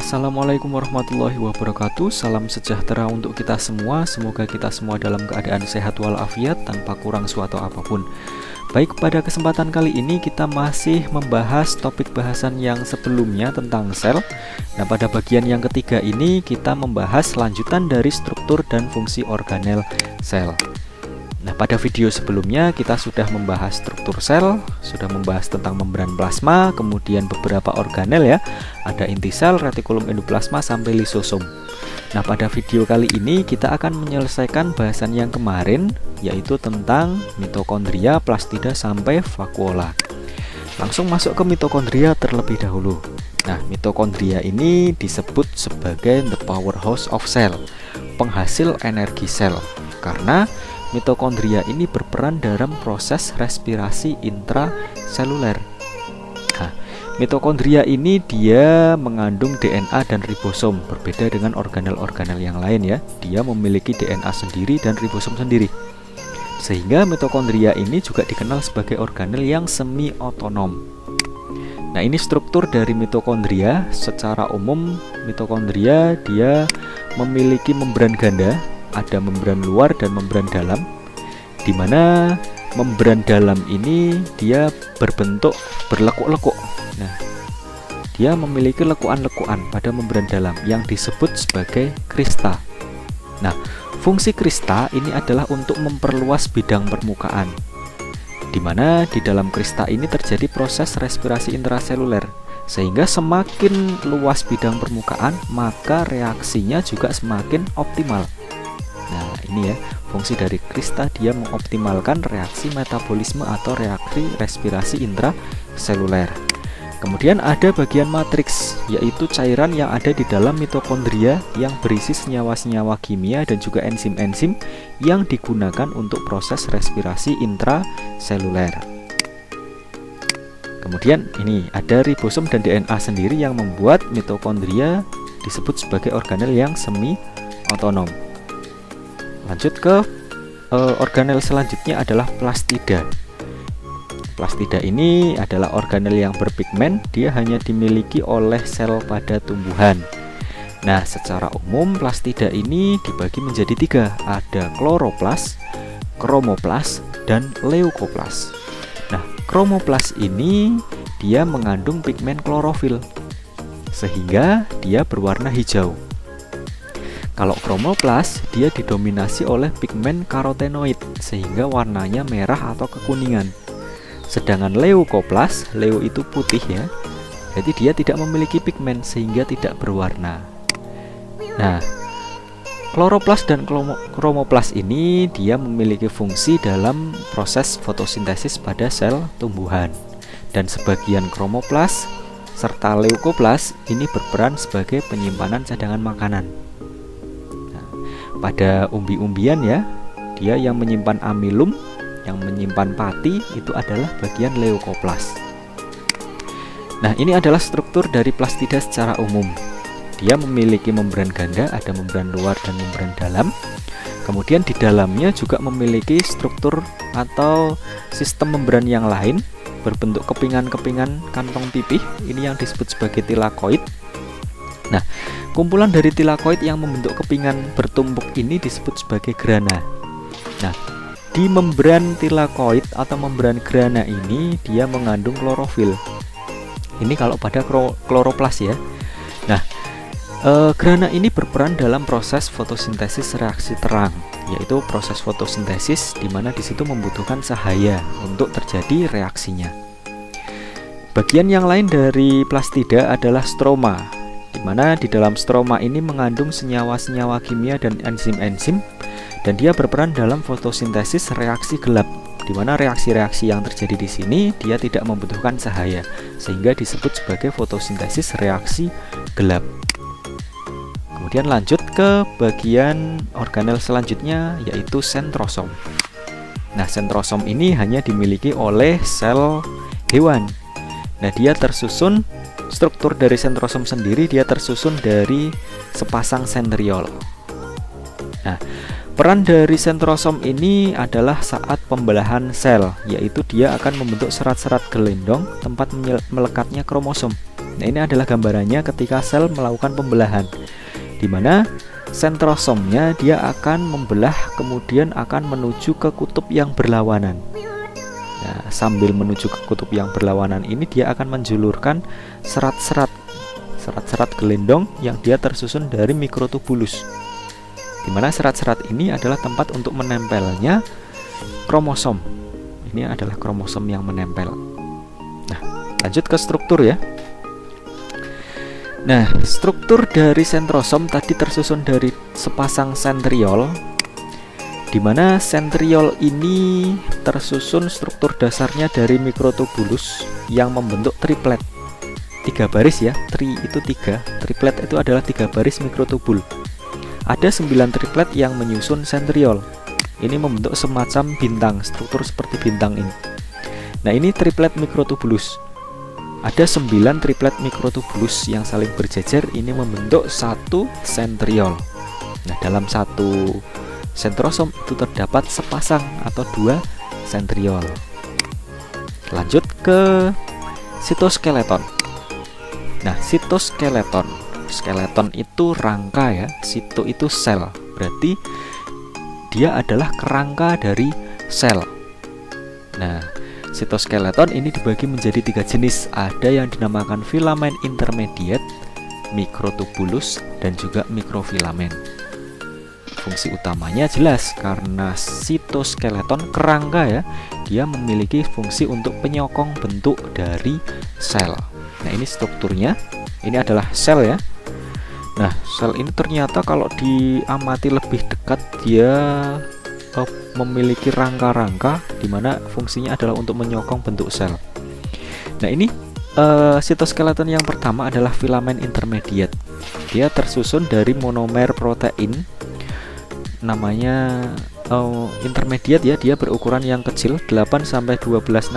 Assalamualaikum warahmatullahi wabarakatuh. Salam sejahtera untuk kita semua. Semoga kita semua dalam keadaan sehat walafiat tanpa kurang suatu apapun. Baik, pada kesempatan kali ini kita masih membahas topik bahasan yang sebelumnya tentang sel. Nah, pada bagian yang ketiga ini kita membahas lanjutan dari struktur dan fungsi organel sel. Nah, pada video sebelumnya kita sudah membahas struktur sel, sudah membahas tentang membran plasma, kemudian beberapa organel ya. Ada inti sel, retikulum endoplasma sampai lisosom. Nah, pada video kali ini kita akan menyelesaikan bahasan yang kemarin, yaitu tentang mitokondria, plastida sampai vakuola. Langsung masuk ke mitokondria terlebih dahulu. Nah, mitokondria ini disebut sebagai the powerhouse of cell, penghasil energi sel, karena mitokondria ini berperan dalam proses respirasi intraseluler. Nah, mitokondria ini dia mengandung DNA dan ribosom, berbeda dengan organel-organel yang lain ya. Dia memiliki DNA sendiri dan ribosom sendiri. Sehingga mitokondria ini juga dikenal sebagai organel yang semi otonom. Nah, ini struktur dari mitokondria. Secara umum mitokondria dia memiliki membran ganda. Ada membran luar dan membran dalam, di mana membran dalam ini dia berbentuk berlekuk-lekuk. Nah, dia memiliki lekuan-lekuan pada membran dalam yang disebut sebagai krista. Nah, fungsi krista ini adalah untuk memperluas bidang permukaan, di mana di dalam krista ini terjadi proses respirasi intraseluler, sehingga semakin luas bidang permukaan maka reaksinya juga semakin optimal. Nah, ini ya, fungsi dari krista, dia mengoptimalkan reaksi metabolisme atau reaksi respirasi intraseluler. Kemudian ada bagian matriks, yaitu cairan yang ada di dalam mitokondria yang berisi senyawa-senyawa kimia dan juga enzim-enzim yang digunakan untuk proses respirasi intraseluler. Kemudian ini ada ribosom dan DNA sendiri yang membuat mitokondria disebut sebagai organel yang semi otonom. Lanjut ke organel selanjutnya adalah plastida. Plastida ini adalah organel yang berpigmen, dia hanya dimiliki oleh sel pada tumbuhan. Nah, secara umum plastida ini dibagi menjadi tiga, ada kloroplas, kromoplas, dan leukoplas. Nah, kromoplas ini dia mengandung pigmen klorofil, sehingga dia berwarna hijau. Kalau kromoplas dia didominasi oleh pigmen karotenoid sehingga warnanya merah atau kekuningan. Sedangkan leukoplas, leu itu putih ya, jadi dia tidak memiliki pigmen sehingga tidak berwarna. Nah, kloroplas dan kromoplas ini dia memiliki fungsi dalam proses fotosintesis pada sel tumbuhan. Dan sebagian kromoplas serta leukoplas ini berperan sebagai penyimpanan cadangan makanan. Pada umbi-umbian ya, dia yang menyimpan amilum, yang menyimpan pati itu adalah bagian leukoplas. Nah, ini adalah struktur dari plastida secara umum. Dia memiliki membran ganda, ada membran luar dan membran dalam. Kemudian di dalamnya juga memiliki struktur atau sistem membran yang lain berbentuk kepingan-kepingan kantong pipih, ini yang disebut sebagai tilakoid. Nah, kumpulan dari tilakoid yang membentuk kepingan bertumpuk ini disebut sebagai grana. Nah, di membran tilakoid atau membran grana ini dia mengandung klorofil. Ini kalau pada kloroplas ya. Nah, grana ini berperan dalam proses fotosintesis reaksi terang, yaitu proses fotosintesis di mana di situ membutuhkan cahaya untuk terjadi reaksinya. Bagian yang lain dari plastida adalah stroma, di mana di dalam stroma ini mengandung senyawa-senyawa kimia dan enzim-enzim, dan dia berperan dalam fotosintesis reaksi gelap, di mana reaksi-reaksi yang terjadi di sini dia tidak membutuhkan cahaya, sehingga disebut sebagai fotosintesis reaksi gelap. Kemudian lanjut ke bagian organel selanjutnya, yaitu sentrosom. Nah, sentrosom ini hanya dimiliki oleh sel hewan. Nah, dia tersusun, struktur dari sentrosom sendiri dia tersusun dari sepasang sentriol. Nah, peran dari sentrosom ini adalah saat pembelahan sel, yaitu dia akan membentuk serat-serat gelendong tempat melekatnya kromosom. Nah, ini adalah gambarannya ketika sel melakukan pembelahan, di mana sentrosomnya dia akan membelah, kemudian akan menuju ke kutub yang berlawanan. Nah, sambil menuju ke kutub yang berlawanan ini dia akan menjulurkan serat-serat gelendong yang dia tersusun dari mikrotubulus, di mana serat-serat ini adalah tempat untuk menempelnya kromosom. Ini adalah kromosom yang menempel. Nah, lanjut ke struktur ya. Nah, struktur dari sentrosom tadi tersusun dari sepasang sentriol, di mana sentriol ini tersusun struktur dasarnya dari mikrotubulus yang membentuk triplet. 3 baris ya, itu 3. Triplet itu adalah 3 baris mikrotubul. Ada 9 triplet yang menyusun sentriol. Ini membentuk semacam bintang, struktur seperti bintang ini. Nah, ini triplet mikrotubulus. Ada 9 triplet mikrotubulus yang saling berjejer, ini membentuk satu sentriol. Nah, dalam satu sentrosom itu terdapat sepasang atau 2 sentriol. Lanjut ke sitoskeleton. Nah, sitoskeleton, skeleton itu rangka ya, sito itu sel, berarti dia adalah kerangka dari sel. Nah, sitoskeleton ini dibagi menjadi 3 jenis. Ada yang dinamakan filamen intermediate, mikrotubulus, dan juga mikrofilamen. Fungsi utamanya jelas, karena sitoskeleton kerangka ya, dia memiliki fungsi untuk penyokong bentuk dari sel. Nah, ini strukturnya. Ini adalah sel ya. Nah, sel ini ternyata kalau diamati lebih dekat dia memiliki rangka-rangka di mana fungsinya adalah untuk menyokong bentuk sel. Nah, ini sitoskeleton yang pertama adalah filamen intermediate. Dia tersusun dari monomer protein, namanya intermediate ya, dia berukuran yang kecil 8-12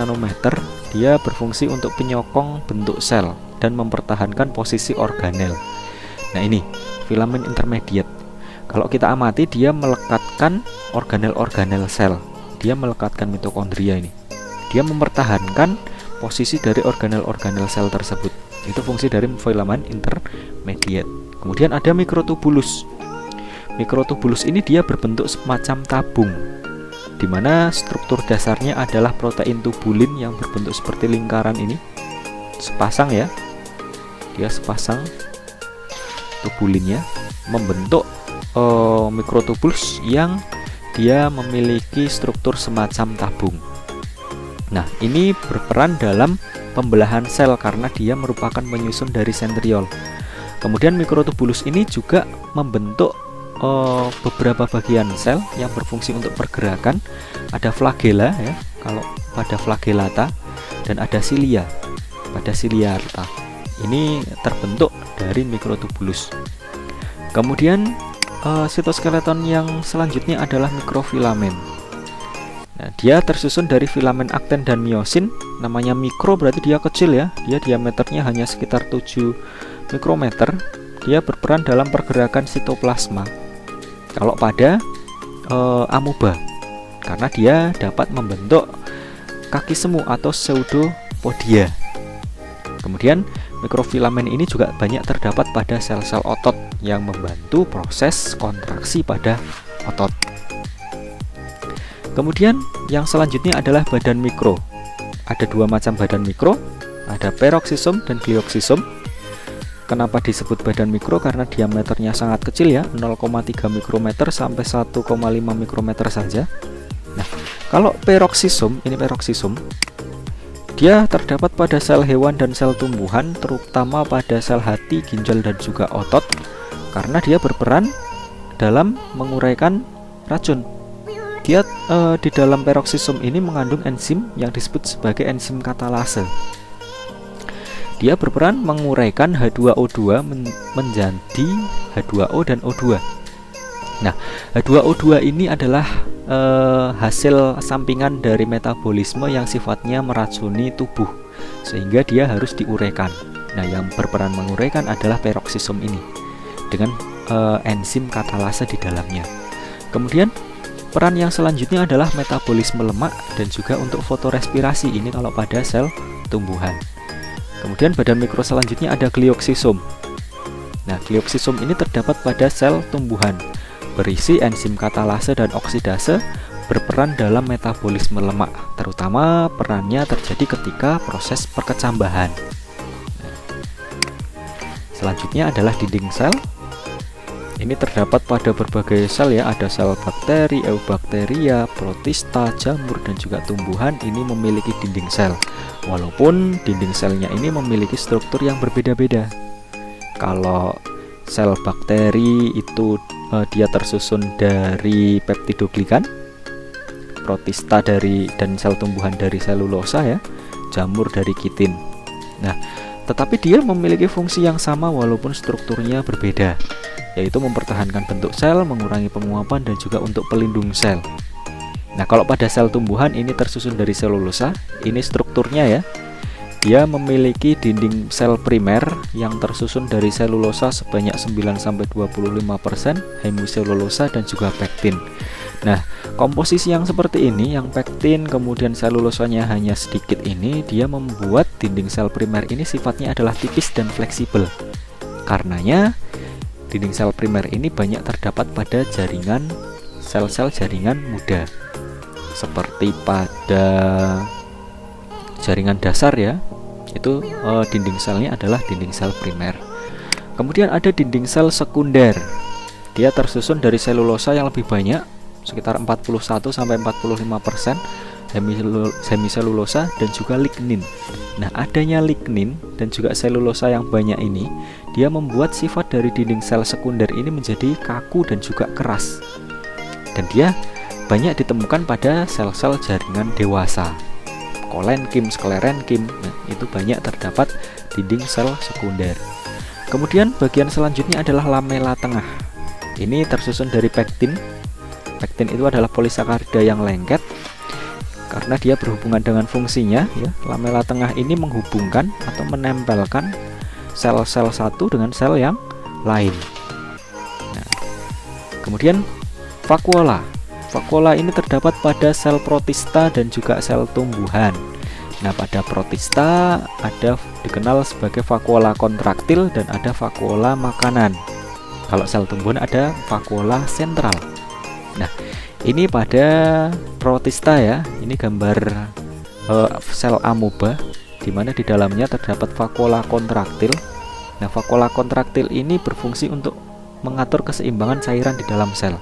nanometer. Dia berfungsi untuk penyokong bentuk sel dan mempertahankan posisi organel. Nah, ini filamen intermediate. Kalau kita amati, dia melekatkan organel-organel sel. Dia melekatkan mitokondria ini. Dia mempertahankan posisi dari organel-organel sel tersebut. Itu fungsi dari filamen intermediate. Kemudian ada mikrotubulus. Mikrotubulus ini dia berbentuk semacam tabung, di mana struktur dasarnya adalah protein tubulin yang berbentuk seperti lingkaran ini. Sepasang ya. Dia sepasang tubulinnya membentuk mikrotubulus yang dia memiliki struktur semacam tabung. Nah, ini berperan dalam pembelahan sel karena dia merupakan penyusun dari sentriol. Kemudian mikrotubulus ini juga membentuk beberapa bagian sel yang berfungsi untuk pergerakan. Ada flagella ya, kalau pada flagellata, dan ada silia pada ciliata. Ini terbentuk dari mikrotubulus. Kemudian sitoskeleton yang selanjutnya adalah mikrofilamen. Nah, dia tersusun dari filamen aktin dan miosin. Namanya mikro berarti dia kecil ya. Dia diameternya hanya sekitar 7 mikrometer. Dia berperan dalam pergerakan sitoplasma. Kalau pada amoeba, karena dia dapat membentuk kaki semu atau pseudopodia. Kemudian mikrofilamen ini juga banyak terdapat pada sel-sel otot yang membantu proses kontraksi pada otot. Kemudian yang selanjutnya adalah badan mikro. Ada 2 macam badan mikro, ada peroksisom dan glioksisom. Kenapa disebut badan mikro? Karena diameternya sangat kecil ya, 0,3 mikrometer sampai 1,5 mikrometer saja. Nah, kalau peroksisom, ini peroksisom, dia terdapat pada sel hewan dan sel tumbuhan, terutama pada sel hati, ginjal, dan juga otot, karena dia berperan dalam menguraikan racun. Dia di dalam peroksisom ini mengandung enzim yang disebut sebagai enzim katalase. Dia berperan menguraikan H2O2 menjadi H2O dan O2. Nah, H2O2 ini adalah hasil sampingan dari metabolisme yang sifatnya meracuni tubuh, sehingga dia harus diuraikan. Nah, yang berperan menguraikan adalah peroksisom ini dengan enzim katalase di dalamnya. Kemudian peran yang selanjutnya adalah metabolisme lemak dan juga untuk fotorespirasi, ini kalau pada sel tumbuhan. Kemudian badan mikro selanjutnya ada glioksisom. Nah, glioksisom ini terdapat pada sel tumbuhan, berisi enzim katalase dan oksidase, berperan dalam metabolisme lemak, terutama perannya terjadi ketika proses perkecambahan. Selanjutnya adalah dinding sel. Ini terdapat pada berbagai sel ya, ada sel bakteri, eubakteria, protista, jamur, dan juga tumbuhan ini memiliki dinding sel. Walaupun dinding selnya ini memiliki struktur yang berbeda-beda. Kalau sel bakteri itu dia tersusun dari peptidoglikan, protista dan sel tumbuhan dari selulosa ya, jamur dari kitin. Nah, tetapi dia memiliki fungsi yang sama walaupun strukturnya berbeda, yaitu mempertahankan bentuk sel, mengurangi penguapan, dan juga untuk pelindung sel. Nah, kalau pada sel tumbuhan ini tersusun dari selulosa, ini strukturnya ya. Dia memiliki dinding sel primer yang tersusun dari selulosa sebanyak 9-25%, hemiselulosa, dan juga pektin. Nah, komposisi yang seperti ini, yang pektin kemudian selulosanya hanya sedikit ini, dia membuat dinding sel primer ini sifatnya adalah tipis dan fleksibel. Karenanya, dinding sel primer ini banyak terdapat pada jaringan sel-sel jaringan muda, seperti pada jaringan dasar ya, itu dinding selnya adalah dinding sel primer. Kemudian ada dinding sel sekunder. Dia tersusun dari selulosa yang lebih banyak, sekitar 41-45%, hemiselulosa, dan juga lignin. Nah, adanya lignin dan juga selulosa yang banyak ini, dia membuat sifat dari dinding sel sekunder ini menjadi kaku dan juga keras. Dan dia banyak ditemukan pada sel-sel jaringan dewasa, kolenkim, sklerenkim. Nah, itu banyak terdapat dinding sel sekunder. Kemudian bagian selanjutnya adalah lamela tengah. Ini tersusun dari pektin. Pektin itu adalah polisakarida yang lengket karena dia berhubungan dengan fungsinya ya. Lamela tengah ini menghubungkan atau menempelkan sel-sel satu dengan sel yang lain. Nah, kemudian vakuola. Vakuola ini terdapat pada sel protista dan juga sel tumbuhan. Nah, pada protista ada dikenal sebagai vakuola kontraktil dan ada vakuola makanan. Kalau sel tumbuhan ada vakuola sentral. Nah, ini pada protista ya. Ini gambar sel amoeba di mana di dalamnya terdapat vakuola kontraktil. Nah, vakuola kontraktil ini berfungsi untuk mengatur keseimbangan cairan di dalam sel.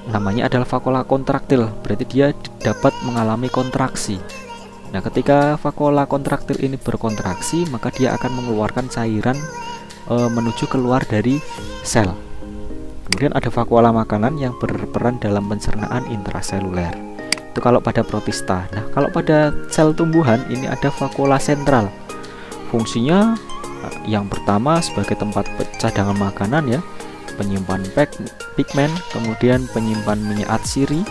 Namanya adalah vakuola kontraktil, berarti dia dapat mengalami kontraksi. Nah, ketika vakuola kontraktil ini berkontraksi, maka dia akan mengeluarkan cairan menuju keluar dari sel. Kemudian ada vakuola makanan yang berperan dalam pencernaan intraseluler. Itu kalau pada protista. Nah, kalau pada sel tumbuhan ini ada vakuola sentral. Fungsinya yang pertama sebagai tempat cadangan makanan ya, penyimpan pigmen, kemudian penyimpan minyak atsiri.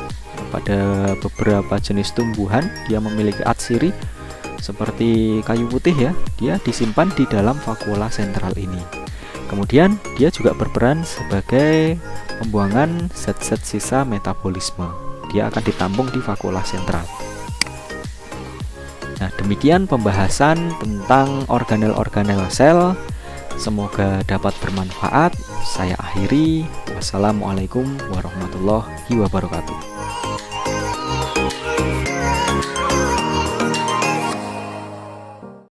Pada beberapa jenis tumbuhan dia memiliki atsiri seperti kayu putih ya, dia disimpan di dalam vakuola sentral ini. Kemudian dia juga berperan sebagai pembuangan zat-zat sisa metabolisme. Dia akan ditampung di vakuola sentral. Nah, demikian pembahasan tentang organel-organel sel. Semoga dapat bermanfaat. Saya akhiri. Wassalamualaikum warahmatullahi wabarakatuh.